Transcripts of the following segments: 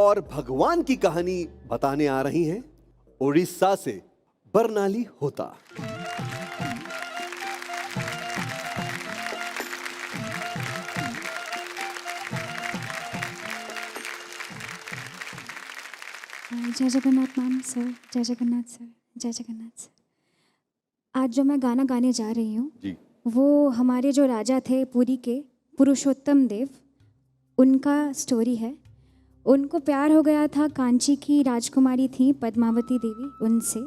और भगवान की कहानी बताने आ रही हैं उड़ीसा से बरनाली होता। जय जगन्नाथ मैम सर, जय जगन्नाथ सर, जय जगन्नाथ सर। आज जो मैं गाना गाने जा रही हूँ वो हमारे जो राजा थे पुरी के, पुरुषोत्तम देव, उनका स्टोरी है। उनको प्यार हो गया था, कांची की राजकुमारी थी पद्मावती देवी, उनसे।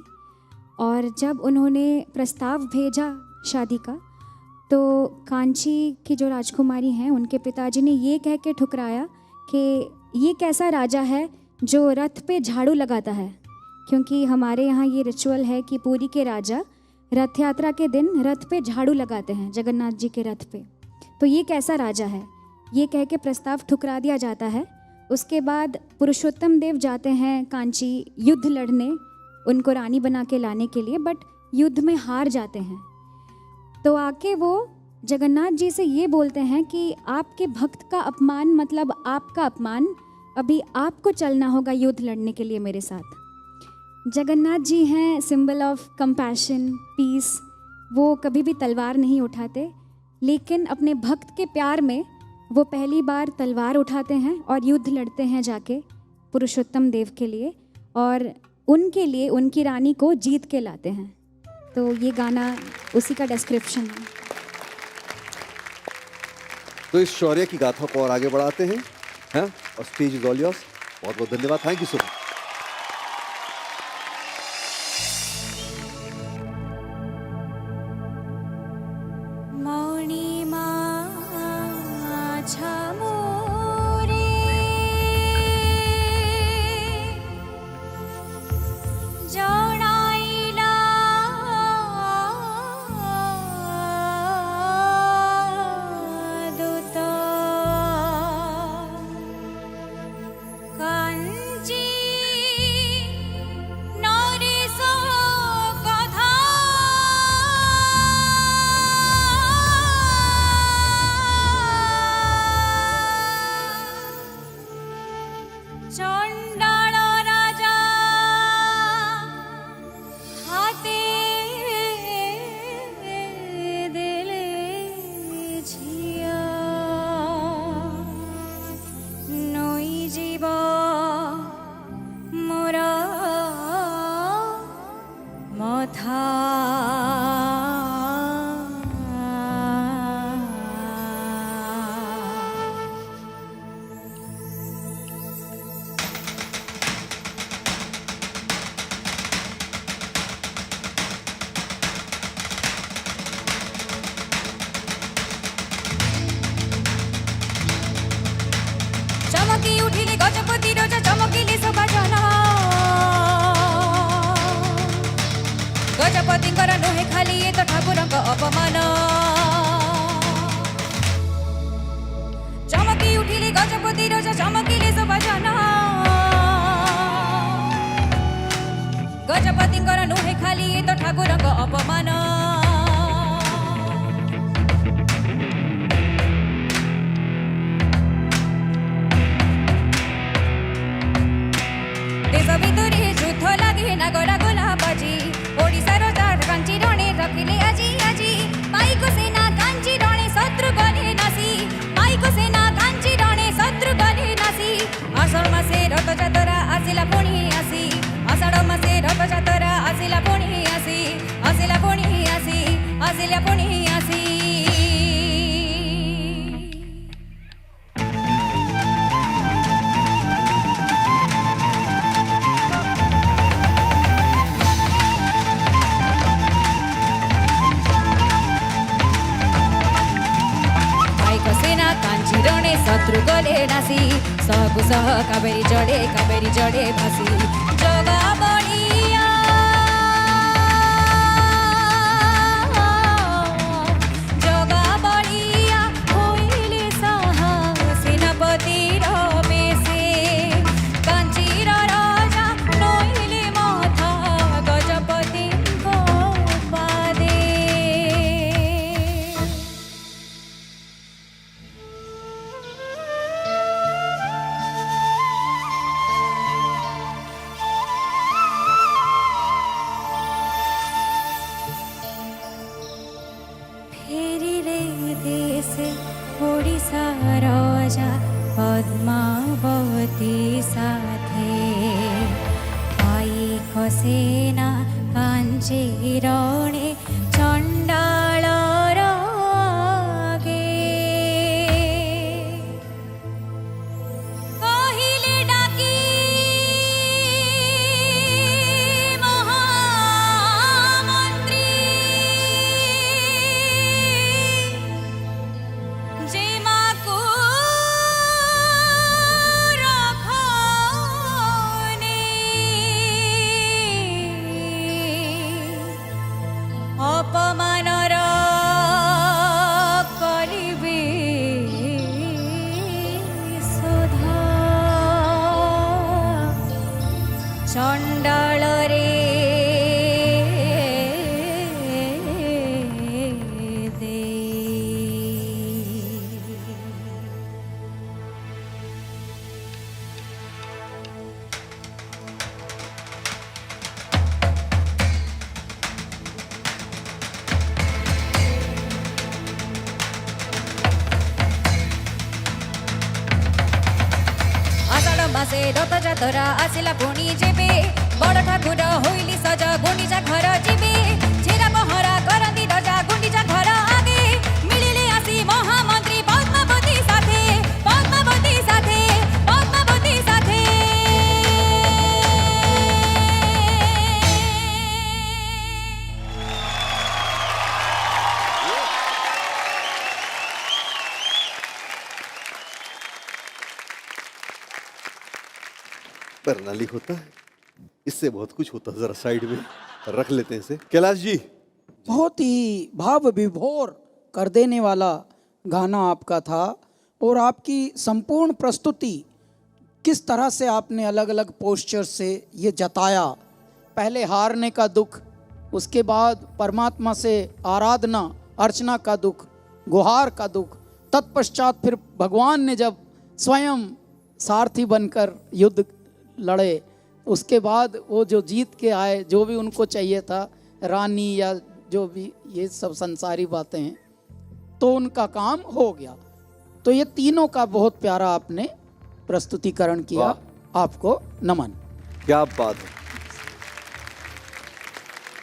और जब उन्होंने प्रस्ताव भेजा शादी का तो कांची की जो राजकुमारी हैं उनके पिताजी ने ये कह के ठुकराया कि ये कैसा राजा है जो रथ पे झाड़ू लगाता है, क्योंकि हमारे यहाँ ये रिचुअल है कि पुरी के राजा रथ यात्रा के दिन रथ पे झाड़ू लगाते हैं, जगन्नाथ जी के रथ पे। तो ये कैसा राजा है, ये कह के प्रस्ताव ठुकरा दिया जाता है। उसके बाद पुरुषोत्तम देव जाते हैं कांची युद्ध लड़ने, उनको रानी बना के लाने के लिए, बट युद्ध में हार जाते हैं। तो आके वो जगन्नाथ जी से ये बोलते हैं कि आपके भक्त का अपमान मतलब आपका अपमान, अभी आपको चलना होगा युद्ध लड़ने के लिए मेरे साथ। जगन्नाथ जी हैं सिंबल ऑफ कंपैशन, पीस। वो कभी भी तलवार नहीं उठाते, लेकिन अपने भक्त के प्यार में वो पहली बार तलवार उठाते हैं और युद्ध लड़ते हैं जाके पुरुषोत्तम देव के लिए, और उनके लिए उनकी रानी को जीत के लाते हैं। तो ये गाना उसी का डिस्क्रिप्शन है। तो इस शौर्य की गाथा को और आगे बढ़ाते हैं, हैं? और स्टेज इज ऑल योर्स। बहुत बहुत धन्यवाद, थैंक यू सो मच। चमकी उठिले गजपति रोज चमकिले शोभाजना, गजपतिଙ୍କର ନୁହେଁ ଖାଲି ଏ ତ ଠାକୁରଙ୍କ ଅପମାନ। ଚମକି ଉଠିଲେ ଗଜପତି ରୋଜ ଚମକିଲେ ଶୋଭାजना, ଗଜପତିଙ୍କର ନୁହେଁ ଖାଲି ଏ ତ ଠାକୁରଙ୍କ ଅପମାନ। नागरा गोला बाजी ओडिशार चार कांची रणे रखिले आजी आजी, पाइको सेना कांची रणे शत्रु गले नासी, पाइको सेना कांची रणे शत्रु गले नासी। आषाढ़ मासे रथ जातरा आसिला पुणी आसी, आषाढ़ मासे रथ जातरा आसिला पुणी आसी, आसिला पुणी आसी, आसिला पुणी आसी। शत्रु गले नासी, सहकु सह कावेरी जड़े भासी। जगा बलिया जगा बलिया होइले सहा सेनापति बेसे, कांचीर राजा नोइले माथा गजपति पादे। राजा पद्मावती साथे पाई खसेना कांची रणे चंडाल रागे कहिले डाकी महामंत्री जे माकू रखने अपमानर करिबे सुधा चंडाल रे दे आषाढ़ मासे रथ जातरा आसिला पुणी जेबे बड़ ठाकुर होइली सजा गुंडीचा घर जीवे छेरा पहरा करंदी रजा गुंडीचा घर आगे मिलिले आसी महामंत्री पद्मावती साथे पद्मावती साथे पद्मावती साथे बर्नाली होता है, इससे बहुत कुछ होता है। जरा साइड में रख लेते हैं इसे। कैलाश जी, बहुत ही भाव विभोर कर देने वाला गाना आपका था और आपकी संपूर्ण प्रस्तुति किस तरह से आपने अलग अलग पोस्चर से ये जताया, पहले हारने का दुख, उसके बाद परमात्मा से आराधना अर्चना का दुख, गुहार का दुख, तत्पश्चात फिर भगवान ने जब स्वयं सारथी बनकर युद्ध लड़े, उसके बाद वो जो जीत के आए, जो भी उनको चाहिए था, रानी या जो भी ये सब संसारी बातें हैं, तो उनका काम हो गया। तो ये तीनों का बहुत प्यारा आपने प्रस्तुतिकरण किया, आपको नमन। क्या बात है।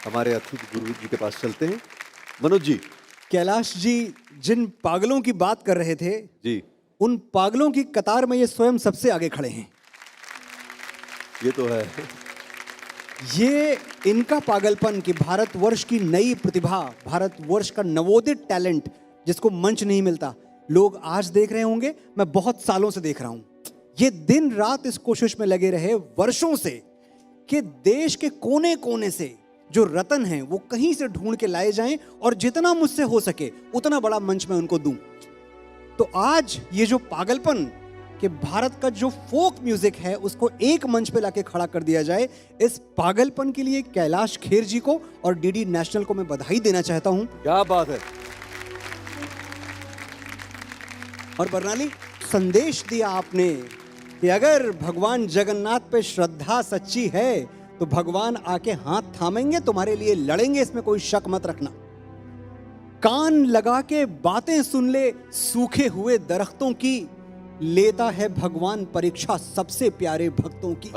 हमारे अतिथि गुरु जी के पास चलते हैं। मनोज जी। कैलाश जी जिन पागलों की बात कर रहे थे जी, उन पागलों की कतार में ये स्वयं सबसे आगे खड़े हैं। ये तो है। ये इनका पागलपन कि भारतवर्ष की नई प्रतिभा, भारतवर्ष का नवोदित टैलेंट जिसको मंच नहीं मिलता, लोग आज देख रहे होंगे, मैं बहुत सालों से देख रहा हूं। ये दिन रात इस कोशिश में लगे रहे वर्षों से कि देश के कोने कोने से जो रत्न हैं वो कहीं से ढूंढ के लाए जाएं और जितना मुझसे हो सके उतना बड़ा मंच मैं उनको दूं। तो आज ये जो पागलपन कि भारत का जो फोक म्यूजिक है उसको एक मंच पे लाके खड़ा कर दिया जाए, इस पागलपन के लिए कैलाश खेर जी को और डीडी नेशनल को मैं बधाई देना चाहता हूं। क्या बात है। और बर्नाली, संदेश दिया आपने कि अगर भगवान जगन्नाथ पे श्रद्धा सच्ची है तो भगवान आके हाथ थामेंगे, तुम्हारे लिए लड़ेंगे, इसमें कोई शक मत रखना। कान लगा के बातें सुन ले सूखे हुए दरख्तों की, लेता है भगवान परीक्षा सबसे प्यारे भक्तों की।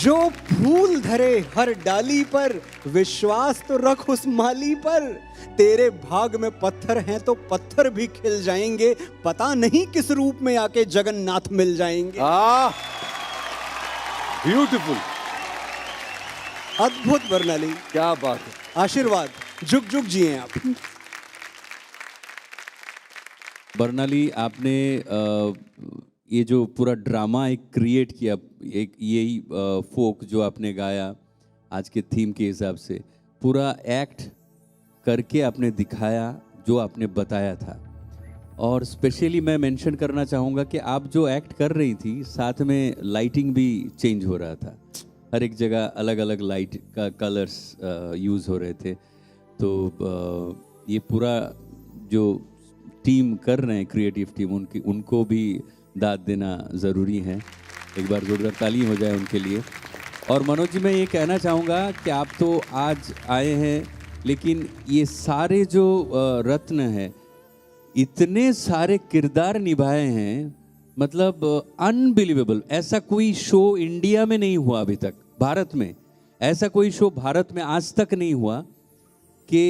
जो फूल धरे हर डाली पर, विश्वास तो रख उस माली पर। तेरे भाग में पत्थर हैं तो पत्थर भी खिल जाएंगे, पता नहीं किस रूप में आके जगन्नाथ मिल जाएंगे। ब्यूटीफुल, अद्भुत बर्नाली, क्या बात है। आशीर्वाद, जुग जुग जिए आप। बर्नाली, आपने ये जो पूरा ड्रामा एक क्रिएट किया, एक यही फोक जो आपने गाया आज के थीम के हिसाब से, पूरा एक्ट करके आपने दिखाया जो आपने बताया था। और स्पेशली मैं मेंशन करना चाहूँगा कि आप जो एक्ट कर रही थी, साथ में लाइटिंग भी चेंज हो रहा था, हर एक जगह अलग अलग लाइट का कलर्स यूज़ हो रहे थे। तो ये पूरा जो टीम कर रहे हैं, क्रिएटिव टीम, उनको भी दाद देना ज़रूरी है। एक बार जोरदार ताली हो जाए उनके लिए। और मनोज जी, मैं ये कहना चाहूँगा कि आप तो आज आए हैं, लेकिन ये सारे जो रत्न हैं, इतने सारे किरदार निभाए हैं, मतलब अनबिलीवेबल। ऐसा कोई शो इंडिया में नहीं हुआ अभी तक, भारत में ऐसा कोई शो भारत में आज तक नहीं हुआ कि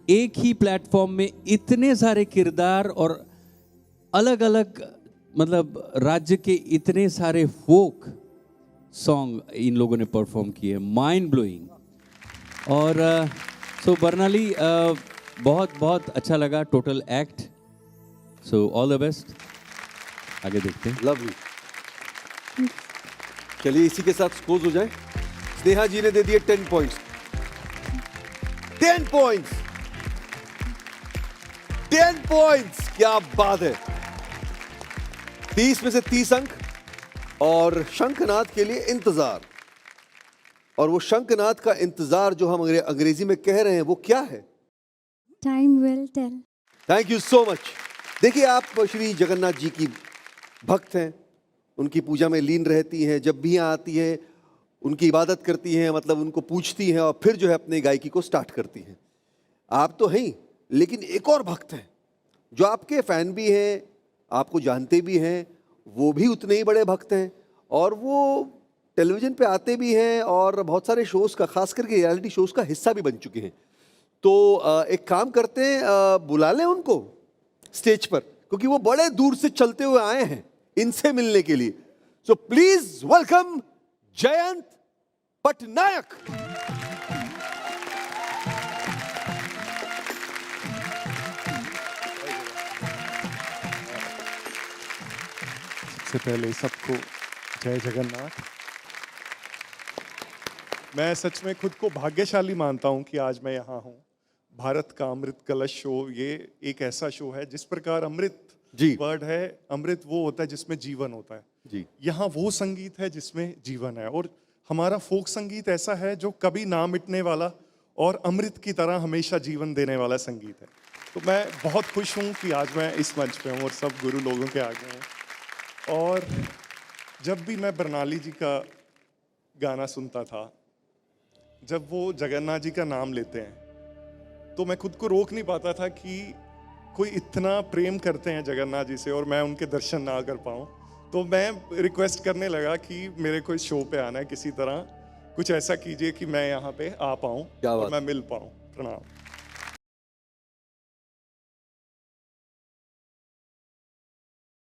एक ही प्लेटफॉर्म में इतने सारे किरदार और अलग अलग मतलब राज्य के इतने सारे फोक सॉन्ग इन लोगों ने परफॉर्म किए। Mind blowing. और सो बर्नाली बहुत बहुत अच्छा लगा total act. So all the best, आगे देखते हैं। लवली। चलिए इसी के साथ स्कोर्स हो जाए। स्नेहा जी ने दे दिए 10 पॉइंट्स। 10 पॉइंट्स, 10 पॉइंट्स, क्या बात है। 30 में से 30 अंक। और शंखनाद के लिए इंतजार। और वो शंखनाद का इंतजार जो हम अंग्रेजी में कह रहे हैं वो क्या है? Time will tell. Thank you so much. देखिए, आप श्री जगन्नाथ जी की भक्त हैं, उनकी पूजा में लीन रहती हैं, जब भी यहाँ आती हैं उनकी इबादत करती हैं, मतलब उनको पूछती हैं और फिर जो है अपनी गायकी को स्टार्ट करती हैं। आप तो हैं ही, लेकिन एक और भक्त हैं जो आपके फैन भी हैं, आपको जानते भी हैं, वो भी उतने ही बड़े भक्त हैं और वो टेलीविज़न पे आते भी हैं और बहुत सारे शोज़ का, खास करके रियलिटी शोज़ का हिस्सा भी बन चुके हैं। तो एक काम करते हैं, बुला लें उनको स्टेज पर, क्योंकि वो बड़े दूर से चलते हुए आए हैं इनसे मिलने के लिए। So please welcome Jayant Patnaik. सबसे पहले सबको जय जगन्नाथ। मैं सच में खुद को भाग्यशाली मानता हूं कि आज मैं यहाँ हूं। भारत का अमृत कलश शो, ये एक ऐसा शो है जिस प्रकार अमृत जी वर्ड है, अमृत वो होता है जिसमें जीवन होता है जी। यहाँ वो संगीत है जिसमें जीवन है। और हमारा फोक संगीत ऐसा है जो कभी ना मिटने वाला और अमृत की तरह हमेशा जीवन देने वाला संगीत है। तो मैं बहुत खुश हूँ कि आज मैं इस मंच पे हूँ और सब गुरु लोगों के आगे हूँ। और जब भी मैं बरनाली जी का गाना सुनता था, जब वो जगन्नाथ जी का नाम लेते हैं, तो मैं खुद को रोक नहीं पाता था कि कोई इतना प्रेम करते हैं जगन्नाथ जी से और मैं उनके दर्शन ना कर पाऊँ। तो मैं रिक्वेस्ट करने लगा कि मेरे को इस शो पे आना है, किसी तरह कुछ ऐसा कीजिए कि मैं यहाँ पे आ पाऊँ क्या बात। और मैं मिल पाऊँ। प्रणाम।